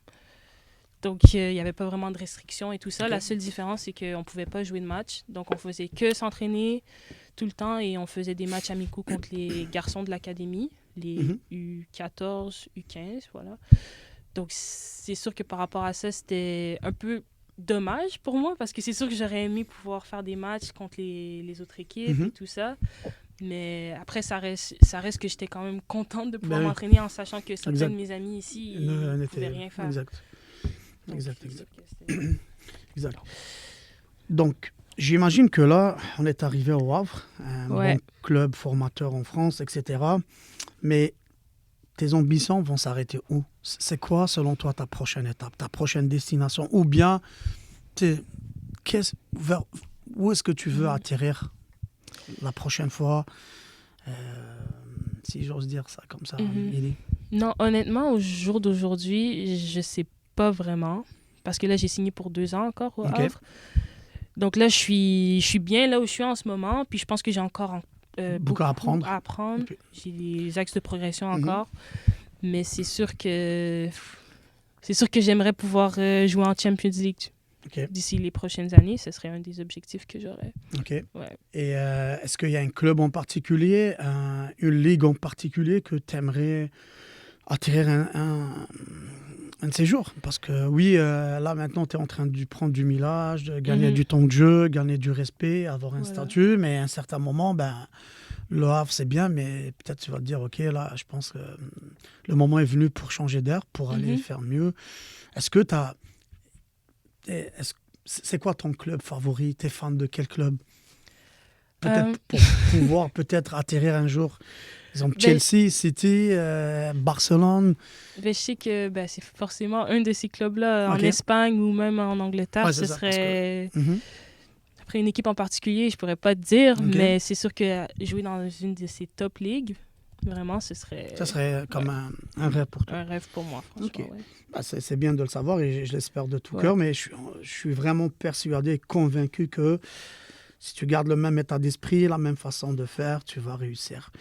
Donc, il n'y avait pas vraiment de restrictions et tout ça. OK. La seule différence, c'est qu'on ne pouvait pas jouer de match. Donc, on faisait que s'entraîner tout le temps et on faisait des matchs amicaux contre les garçons de l'académie, les Mhm. U14, U15, voilà. Donc, c'est sûr que par rapport à ça, c'était un peu dommage pour moi parce que c'est sûr que j'aurais aimé pouvoir faire des matchs contre les autres équipes et Mhm. tout ça. Mais après, ça reste que j'étais quand même contente de pouvoir Ben oui, m'entraîner en sachant que certains de exact. mes amis ici, On ils ne pouvaient était... rien faire. Exact. Donc, Exact, c'est sûr exact. que c'était... Exact. Donc, j'imagine que là, on est arrivé au Havre, un Ouais. bon club formateur en France, etc. Mais tes ambitions vont s'arrêter où? C'est quoi, selon toi, ta prochaine étape, ta prochaine destination? Ou bien, t'es- vers, où est-ce que tu veux Mhm. atterrir la prochaine fois? Euh, si j'ose dire ça comme ça, Mhm. Élie. Non, honnêtement, au jour d'aujourd'hui, je sais pas vraiment. Parce que là, j'ai signé pour 2 ans encore au OK. Havre. Donc là, je suis bien là où je suis en ce moment. Puis je pense que j'ai encore Beaucoup à beaucoup apprendre. à Et apprendre. puis- J'ai des axes de progression Mhm. encore. Mais c'est sûr que j'aimerais pouvoir jouer en Champions League OK. d'ici les prochaines années. Ce serait un des objectifs que j'aurais. OK. Ouais. Et est-ce qu'il y a un club en particulier, une ligue en particulier que tu aimerais atterrir un de ces jours? Parce que oui, là maintenant, tu es en train de prendre du millage, de gagner Mhm. du temps de jeu, gagner du respect, avoir un Voilà. statut, mais à un certain moment, le Havre, c'est bien, mais peut-être tu vas te dire, OK, là, je pense que le moment est venu pour changer d'air, pour aller Mhm. faire mieux. Est-ce que tu as... C'est quoi ton club favori? T'es fan de quel club? Peut-être Euh, pour pouvoir peut-être atterrir un jour. Exemple ben, Chelsea, City, Barcelone. ben, je sais que c'est forcément un de ces clubs-là en OK. Espagne ou même en Angleterre. Ouais, c'est Ce ça. Parce que. serait Mhm. après une équipe en particulier, je pourrais pas te dire, OK. mais c'est sûr que jouer dans une de ces top ligues, vraiment, ce serait Ça serait ouais, comme un rêve pour toi. un rêve pour moi, OK. franchement. Ouais. C'est bien de le savoir et je l'espère de tout Ouais. cœur, mais je suis vraiment persuadé et convaincu que si tu gardes le même état d'esprit, la même façon de faire, tu vas réussir.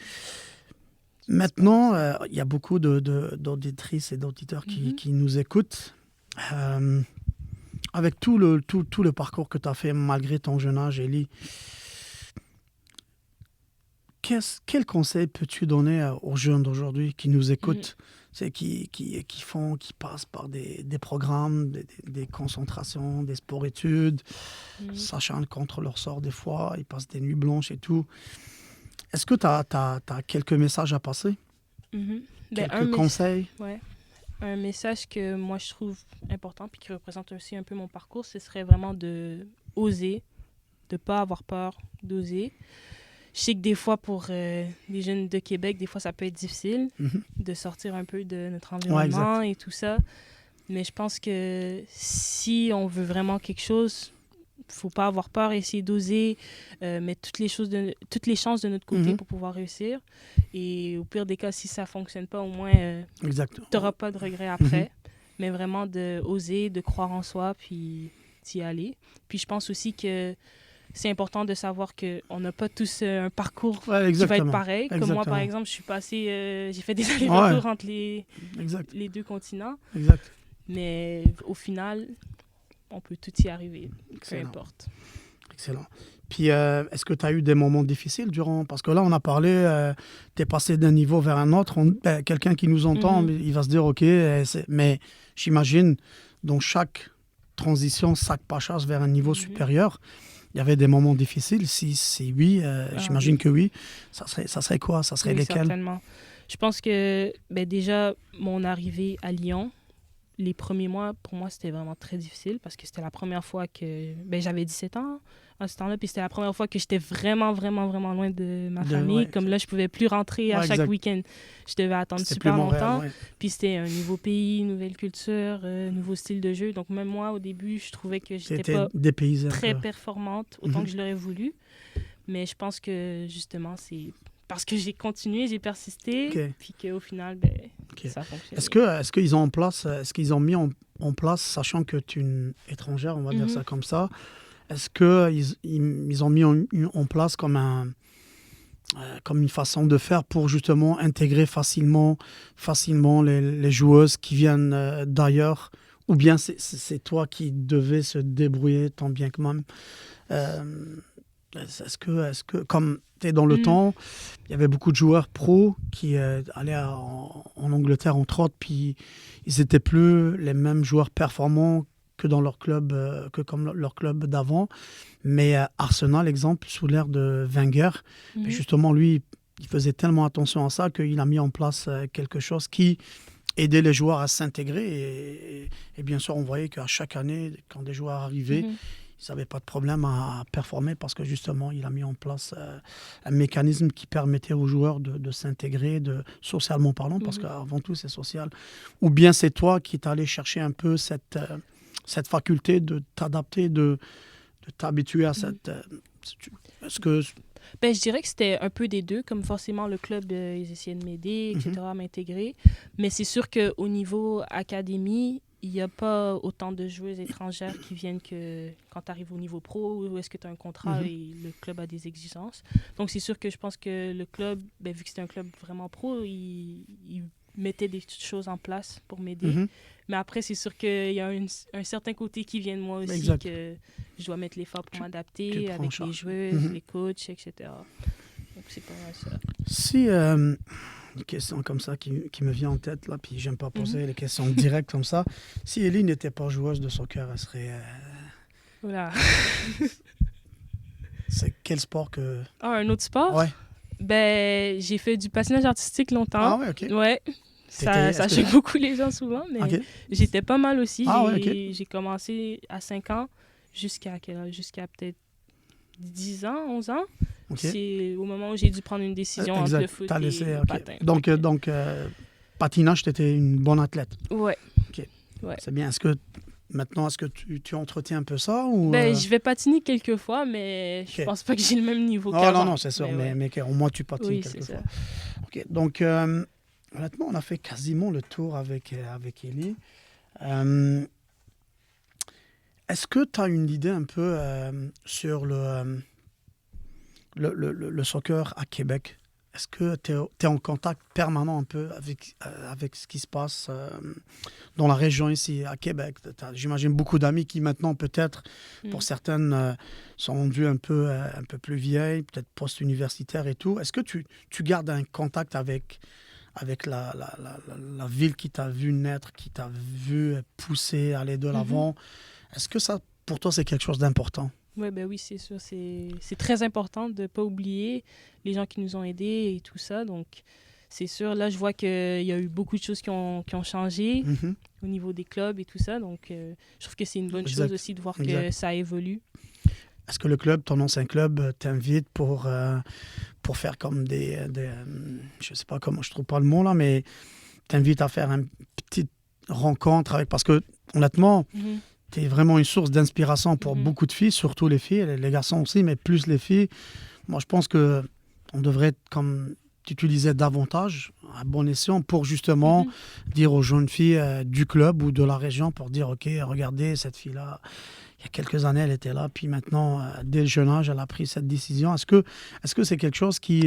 Maintenant, il y a beaucoup d'auditrices et d'auditeurs Mhm. qui nous écoutent. Euh, Avec tout le parcours que tu as fait malgré ton jeune âge, Élie, quel conseil peux-tu donner aux jeunes d'aujourd'hui qui nous Mhm. écoutent, c'est qui passent par des programmes, des concentrations, des sports-études, Mhm. sachant contre leur sort des fois, ils passent des nuits blanches et tout. Est-ce que tu as quelques messages à passer? Mhm. Quelques conseils? Ouais. Un message que moi je trouve important puis qui représente aussi un peu mon parcours, ce serait vraiment de oser, de pas avoir peur, d'oser. Je sais que des fois, pour les jeunes de Québec, des fois, ça peut être difficile Mhm. de sortir un peu de notre Ouais, environnement exact. et tout ça. Mais je pense que si on veut vraiment quelque chose, faut pas avoir peur, essayer d'oser, mettre toutes les chances de notre côté Mhm. pour pouvoir réussir. Et au pire des cas, si ça fonctionne pas, au moins, Exact. tu n'auras pas de regrets Mhm. après. Mais vraiment de oser, de croire en soi, puis d'y aller. Puis je pense aussi que c'est important de savoir qu'on n'a pas tous un parcours Ouais, qui va être exactement. pareil. Comme moi, par Exactement. exemple, je suis passée, j'ai fait des Ouais, allers-retours entre exact. les deux continents. Exact. Mais au final, on peut tout y arriver, peu Excellent. importe. Excellent. Puis, est-ce que tu as eu des moments difficiles durant... Parce que là, on a parlé, tu es passé d'un niveau vers un autre. Quelqu'un qui nous entend, il va se dire, OK, mais j'imagine, dans chaque transition, chaque passage vers un niveau supérieur, il y avait des moments difficiles. Si oui, j'imagine que oui. Ça serait quoi? Ça serait lesquels? Certainement. Je pense que déjà, mon arrivée à Lyon, les premiers mois, pour moi, c'était vraiment très difficile parce que c'était la première fois que... j'avais 17 ans à ce temps-là, puis c'était la première fois que j'étais vraiment, vraiment, vraiment loin de ma famille. Comme là, je pouvais plus rentrer à chaque week-end. Je devais attendre super longtemps. Puis c'était un nouveau pays, nouvelle culture, nouveau style de jeu. Donc même moi, au début, je trouvais que j'étais pas très performante, autant que je l'aurais voulu. Mais je pense que, justement, c'est... parce que j'ai continué, j'ai persisté, puis qu'au final, ça a fonctionné. Est-ce qu'ils ont mis en place, sachant que tu es une étrangère, on va dire ça comme ça, est-ce qu'ils ont mis en place comme une façon de faire pour justement intégrer facilement les joueuses qui viennent d'ailleurs, ou bien c'est toi qui devais se débrouiller tant bien que même? Est-ce que comme tu es dans le temps, il y avait beaucoup de joueurs pros qui allaient en Angleterre, entre autres, puis ils n'étaient plus les mêmes joueurs performants que dans leur club, comme leur club d'avant. Mais Arsenal, exemple, sous l'ère de Wenger, justement, lui, il faisait tellement attention à ça qu'il a mis en place quelque chose qui aidait les joueurs à s'intégrer. Et bien sûr, on voyait qu'à chaque année, quand des joueurs arrivaient, ils n'avaient pas de problème à performer parce que justement, il a mis en place un mécanisme qui permettait aux joueurs de s'intégrer, socialement parlant, parce qu'avant tout, c'est social. Ou bien c'est toi qui es allé chercher un peu cette faculté de t'adapter, de t'habituer à cette... Est-ce que... je dirais que c'était un peu des deux. Comme forcément, le club, ils essayaient de m'aider, etc., à m'intégrer. Mais c'est sûr qu'au niveau académie, il n'y a pas autant de joueuses étrangères qui viennent que quand tu arrives au niveau pro, où est-ce que tu as un contrat et le club a des exigences. Donc, c'est sûr que je pense que le club, vu que c'était un club vraiment pro, il mettait des choses en place pour m'aider. Mais après, c'est sûr qu'il y a un certain côté qui vient de moi aussi, que je dois mettre l'effort pour m'adapter avec les joueuses, les coachs, etc. Donc, c'est pas mal ça. Si... une question comme ça qui me vient en tête, là, puis j'aime pas poser les questions directes comme ça. Si Ellie n'était pas joueuse de soccer, elle serait... Voilà. C'est quel sport que... un autre sport? Ouais. J'ai fait du patinage artistique longtemps. Ah ouais, OK. Ouais. Ça choque beaucoup les gens souvent, mais j'étais pas mal aussi. J'ai commencé à 5 ans jusqu'à peut-être 10 ans, 11 ans. C'est au moment où j'ai dû prendre une décision entre le foot et le patin. Donc, patinage, tu étais une bonne athlète. Ouais. OK. Ouais. C'est bien. Est-ce que tu entretiens un peu ça? Ou, je vais patiner quelques fois, mais je pense pas que j'ai le même niveau qu'avant. Non, c'est sûr. Mais au moins, tu patines quelques fois. OK. Donc, honnêtement, on a fait quasiment le tour avec Ellie. Est-ce que tu as une idée un peu sur le soccer à Québec? Est-ce que tu es en contact permanent un peu avec ce qui se passe dans la région ici, à Québec? J'imagine beaucoup d'amis qui maintenant, peut-être, pour certaines, sont rendues un peu plus vieilles, peut-être post-universitaires et tout. Est-ce que tu gardes un contact avec la ville qui t'a vu naître, qui t'a vu pousser, aller de l'avant? Est-ce que ça, pour toi, c'est quelque chose d'important? Oui, c'est sûr. C'est très important de ne pas oublier les gens qui nous ont aidés et tout ça. Donc, c'est sûr. Là, je vois qu'il y a eu beaucoup de choses qui ont changé au niveau des clubs et tout ça. Donc, je trouve que c'est une bonne chose aussi de voir que ça évolue. Est-ce que le club, ton ancien club, t'invite pour faire comme des je sais pas comment, je trouve pas le mot là, mais t'invite à faire une petite rencontre avec... Parce que, honnêtement... Tu es vraiment une source d'inspiration pour beaucoup de filles, surtout les filles, les garçons aussi, mais plus les filles. Moi, je pense qu'on devrait, comme tu disais, davantage, à bon escient, pour justement dire aux jeunes filles du club ou de la région, pour dire, OK, regardez, cette fille-là, il y a quelques années, elle était là, puis maintenant, dès le jeune âge, elle a pris cette décision. Est-ce que c'est quelque chose qui...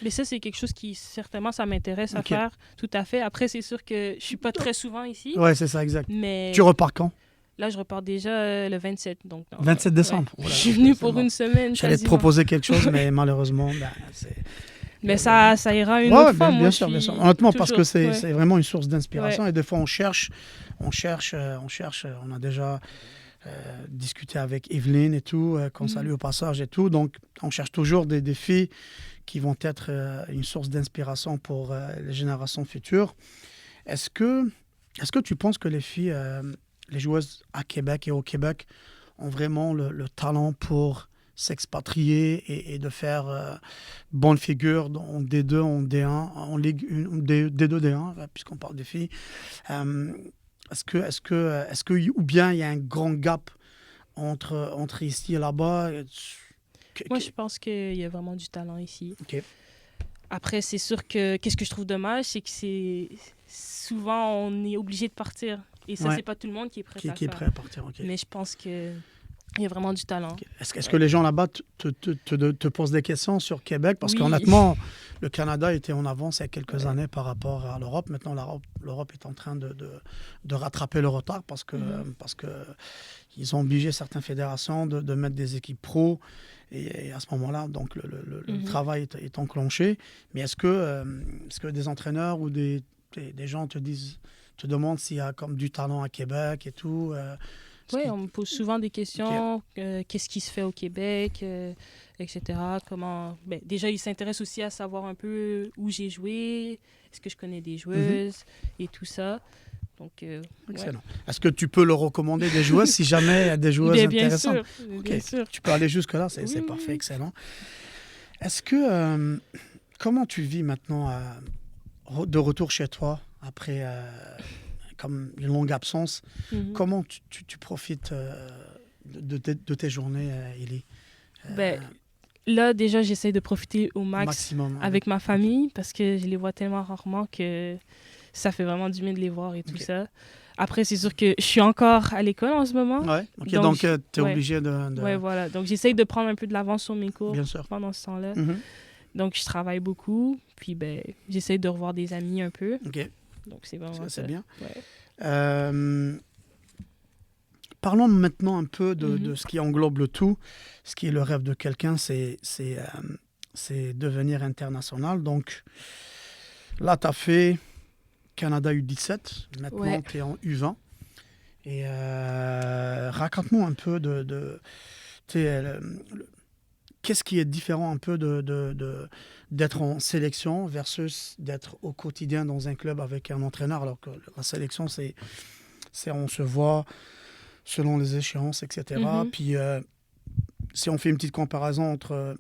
Mais ça, c'est quelque chose qui, certainement, ça m'intéresse à faire, tout à fait. Après, c'est sûr que je suis pas très souvent ici. Oui, c'est ça, exact. Mais... Tu repars quand? Là, je repars déjà le 27. Donc, 27 décembre. Ouais. Je suis venue pour une semaine. J'allais te proposer quelque chose, mais malheureusement, c'est... Mais ça ira une autre fois. Bien sûr. Honnêtement, parce que c'est vraiment une source d'inspiration. Ouais. Et des fois, on a déjà discuté avec Evelyne et tout, qu'on salue au passage et tout. Donc, on cherche toujours des défis qui vont être une source d'inspiration pour les générations futures. Est-ce que tu penses que les filles, les joueuses à Québec et au Québec ont vraiment le talent pour s'expatrier et de faire bonne figure en D2, en D1, en Ligue 1, D2, D1, puisqu'on parle des filles. Est-ce que ou bien il y a un grand gap entre ici et là-bas? Moi, je pense qu'il y a vraiment du talent ici. Okay. Après, c'est sûr que qu'est-ce que je trouve dommage, c'est que souvent on est obligé de partir. Et ça, c'est pas tout le monde qui est prêt à faire. Qui est prêt à partir, okay. Mais je pense que il y a vraiment du talent. Okay. Est-ce que les gens là-bas te posent des questions sur Québec? Parce qu'honnêtement, le Canada était en avance il y a quelques années par rapport à l'Europe. Maintenant, l'Europe est en train de rattraper le retard parce que ils ont obligé certaines fédérations de mettre des équipes pro. Et à ce moment-là, donc le travail est enclenché. Mais est-ce que des entraîneurs ou des gens te demandent s'il y a comme du talent à Québec et tout? Oui, on me pose souvent des questions. Okay. Qu'est-ce qui se fait au Québec, etc. Comment... déjà, ils s'intéressent aussi à savoir un peu où j'ai joué, est-ce que je connais des joueuses et tout ça. Donc, excellent. Ouais. Est-ce que tu peux leur recommander des joueuses si jamais il y a des joueuses intéressantes? Bien sûr. Tu peux aller jusque-là, c'est parfait, excellent. Est-ce que... comment tu vis maintenant de retour chez toi après... comme une longue absence, comment tu profites de tes journées, Élie? Là, déjà, j'essaie de profiter au maximum avec ma famille parce que je les vois tellement rarement que ça fait vraiment du bien de les voir et tout ça. Après, c'est sûr que je suis encore à l'école en ce moment. Ouais. Donc tu es obligé de... Oui, voilà. Donc, j'essaie de prendre un peu de l'avance sur mes cours pendant ce temps-là. Donc, je travaille beaucoup. Puis, j'essaie de revoir des amis un peu. Donc, c'est vraiment c'est bien. Ouais. Parlons maintenant un peu de ce qui englobe le tout. Ce qui est le rêve de quelqu'un, c'est devenir international. Donc, là, tu as fait Canada U17. Maintenant, tu es en U20. Et raconte-nous un peu qu'est-ce qui est différent un peu d'être en sélection versus d'être au quotidien dans un club avec un entraîneur, alors que la sélection, c'est on se voit selon les échéances, etc. Puis, si on fait une petite comparaison entre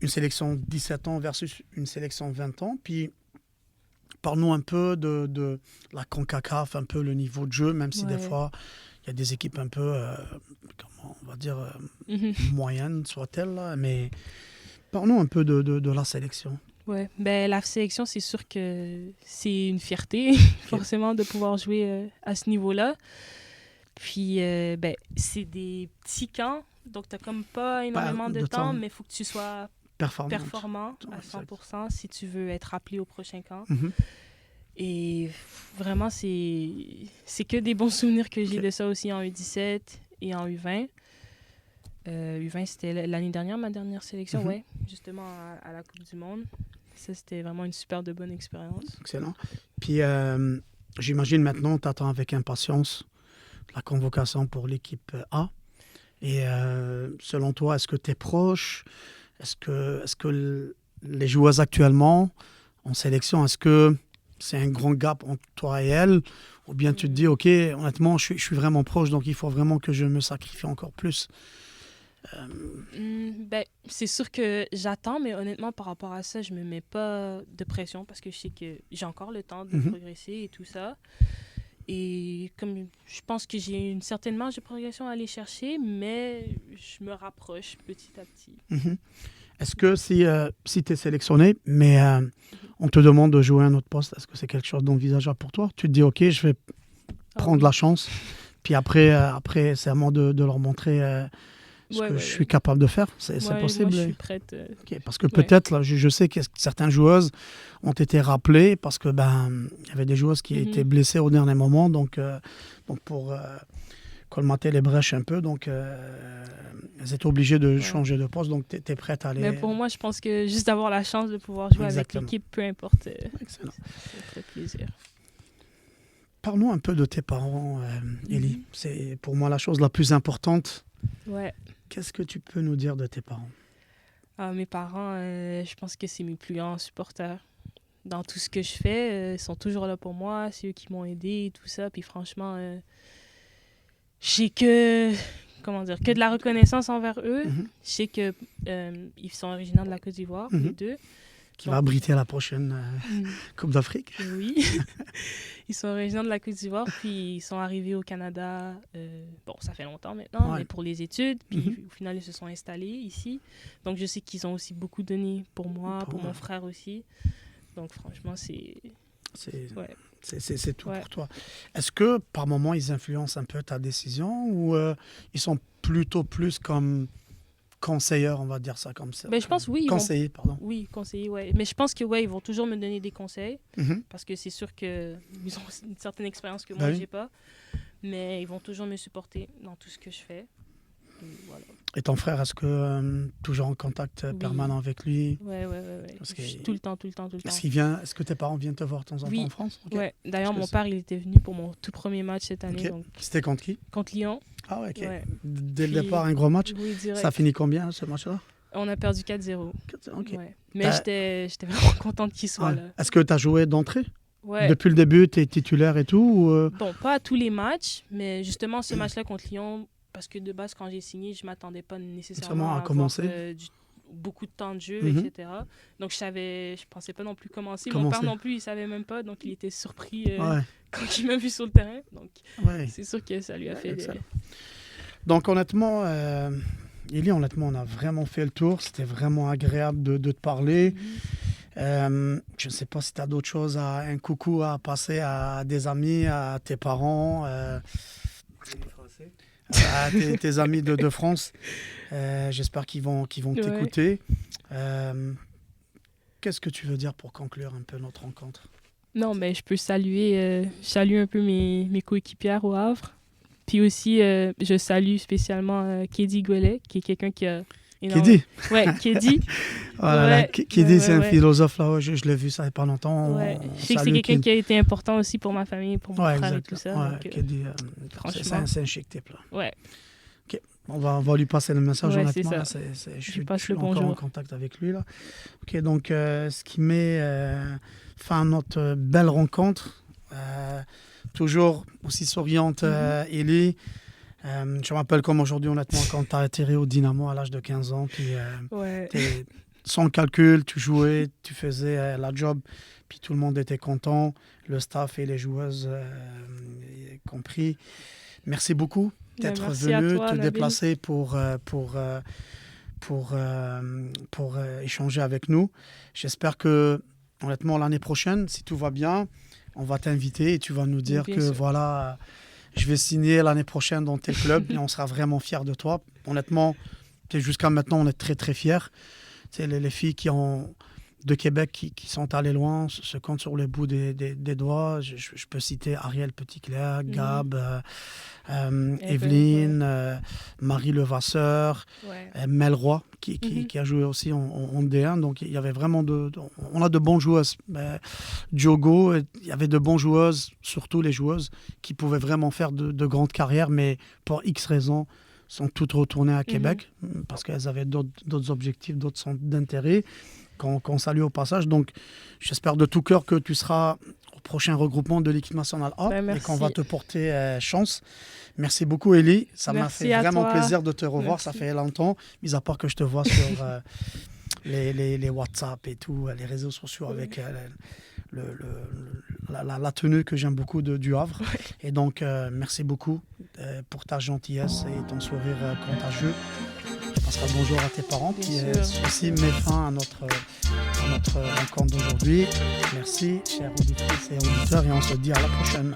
une sélection 17 ans versus une sélection 20 ans, puis parle-nous un peu de la CONCACAF, un peu le niveau de jeu, même si des fois, il y a des équipes un peu, comment on va dire, moyennes, soit-elles, là, mais parle-nous un peu de la sélection. Oui, la sélection, c'est sûr que c'est une fierté, forcément, de pouvoir jouer à ce niveau-là. Puis, c'est des petits camps, donc tu n'as comme pas énormément de temps, mais il faut que tu sois performant à 100% si tu veux être appelé au prochain camp. Et vraiment, c'est que des bons souvenirs que j'ai de ça aussi en U17 et en U20. U20, c'était l'année dernière, ma dernière sélection, justement à la Coupe du Monde. Ça, c'était vraiment une super de bonne expérience. Excellent. Puis, j'imagine maintenant, tu attends avec impatience la convocation pour l'équipe A. Et selon toi, est-ce que tu es proche? Est-ce que les joueuses actuellement en sélection, est-ce que c'est un grand gap entre toi et elle? Ou bien tu te dis, OK, honnêtement, je suis vraiment proche, donc il faut vraiment que je me sacrifie encore plus? C'est sûr que j'attends, mais honnêtement, par rapport à ça, je me mets pas de pression parce que je sais que j'ai encore le temps de progresser et tout ça. Et comme je pense que j'ai une certaine marge de progression à aller chercher, mais je me rapproche petit à petit. Est-ce que si tu es sélectionné, mais on te demande de jouer un autre poste, est-ce que c'est quelque chose d'envisageable pour toi? Tu te dis, OK, je vais prendre la chance, puis après c'est à moi de leur montrer ce que je suis capable de faire. C'est possible? Moi, je suis prête. Okay, parce que peut-être, là, je sais que certaines joueuses ont été rappelées parce que il y avait des joueuses qui étaient blessées au dernier moment. Donc pour colmater les brèches un peu. Donc, elles étaient obligées de changer de poste. Donc, tu es prête à aller... Mais pour moi, je pense que juste d'avoir la chance de pouvoir jouer avec l'équipe, peu importe, ça fait plaisir. Parle-nous un peu de tes parents, Élie. C'est pour moi la chose la plus importante. Ouais. Qu'est-ce que tu peux nous dire de tes parents? Mes parents, je pense que c'est mes plus grands supporters. Dans tout ce que je fais, ils sont toujours là pour moi. C'est eux qui m'ont aidé et tout ça. Puis franchement, j'ai que de la reconnaissance envers eux. Je sais qu'ils sont originaires de la Côte d'Ivoire, les deux. Qui va abriter la prochaine Coupe d'Afrique. Oui. Ils sont originaires de la Côte d'Ivoire, puis ils sont arrivés au Canada, ça fait longtemps maintenant, mais pour les études. Puis au final, ils se sont installés ici. Donc je sais qu'ils ont aussi beaucoup donné pour moi, pour mon frère aussi. Donc franchement, c'est tout pour toi. Est-ce que par moment, ils influencent un peu ta décision ou ils sont plutôt plus comme... conseilleurs, on va dire ça comme ça. Ben, je pense oui. Conseiller, pardon. Oui, conseiller, ouais. Mais je pense que ils vont toujours me donner des conseils parce que c'est sûr qu'ils ont une certaine expérience que moi, j'ai pas. Mais ils vont toujours me supporter dans tout ce que je fais. Et, voilà. Et ton frère, est-ce que toujours en contact permanent avec lui? Ouais. Tout le temps. Est-ce que tes parents viennent te voir de temps en temps en France? Okay. Ouais. D'ailleurs, mon père, il était venu pour mon tout premier match cette année. Okay. Donc... C'était contre qui? Contre Lyon. Ah ouais, ok. Ouais. Dès le départ, un gros match. Oui, direct. Ça a fini combien, ce match-là? On a perdu 4-0. 4-0, ok. Ouais. Mais j'étais vraiment contente qu'il soit là. Est-ce que tu as joué d'entrée? Ouais. Depuis le début, tu es titulaire et tout ou... Bon, pas à tous les matchs, mais justement, ce match-là contre Lyon, parce que de base, quand j'ai signé, je ne m'attendais pas nécessairement à commencer. Beaucoup de temps de jeu, etc. Donc, je pensais pas non plus commencer. Mon père non plus, il savait même pas, donc il était surpris quand il m'a vu sur le terrain. Donc, c'est sûr que ça lui a fait... Donc, honnêtement, Élie, on a vraiment fait le tour. C'était vraiment agréable de te parler. Je ne sais pas si tu as d'autres choses, un coucou à passer à des amis, à tes parents, à tes amis de France. J'espère qu'ils vont t'écouter. Qu'est-ce que tu veux dire pour conclure un peu notre rencontre? Non, mais je peux saluer un peu mes coéquipières au Havre. Puis aussi, je salue spécialement Kédi Gouelet, qui est quelqu'un qui a... Kédi? Ouais, Kédi. Kédi, c'est un philosophe, là. Je l'ai vu ça il n'y a pas longtemps. Ouais. Je sais que c'est quelqu'un qui a été important aussi pour ma famille, pour mon frère et tout ça. Ouais, Kédi, c'est un chic type, là. Ouais. OK. On va lui passer le message, honnêtement. Là, je suis encore en contact avec lui, là. OK, donc, ce qui met fin à notre belle rencontre. Toujours aussi souriante, Élie. Je me rappelle comme aujourd'hui, honnêtement, quand tu as atterri au Dynamo à l'âge de 15 ans, puis sans calcul, tu jouais, tu faisais la job, puis tout le monde était content, le staff et les joueuses compris. Merci beaucoup d'être venu, te déplacer pour échanger avec nous. J'espère que, honnêtement, l'année prochaine, si tout va bien, on va t'inviter et tu vas nous dire que voilà, je vais signer l'année prochaine dans tel club et on sera vraiment fiers de toi. Honnêtement, jusqu'à maintenant, on est très très fiers. Les filles de Québec qui sont allées loin se comptent sur le bout des doigts. Je peux citer Ariel Petitclerc, Gab, Evelyne, Marie Levasseur, Mel Roy qui a joué aussi en D1. Donc il y avait vraiment on a de bonnes joueuses. Diogo, il y avait de bonnes joueuses, surtout les joueuses qui pouvaient vraiment faire de grandes carrières, mais pour X raisons, sont toutes retournées à Québec parce qu'elles avaient d'autres objectifs, d'autres centres d'intérêt qu'on salue au passage. Donc, j'espère de tout cœur que tu seras au prochain regroupement de l'équipe nationale A et qu'on va te porter chance. Merci beaucoup, Élie. Ça m'a fait vraiment plaisir de te revoir. Merci. Ça fait longtemps, mis à part que je te vois sur les WhatsApp et tout, les réseaux sociaux avec la tenue que j'aime beaucoup du Havre. Et donc, merci beaucoup pour ta gentillesse et ton sourire contagieux. Je passerai le bonjour à tes parents. Puis ceci met fin à notre rencontre d'aujourd'hui. Merci, chers auditrices et auditeurs, et on se dit à la prochaine.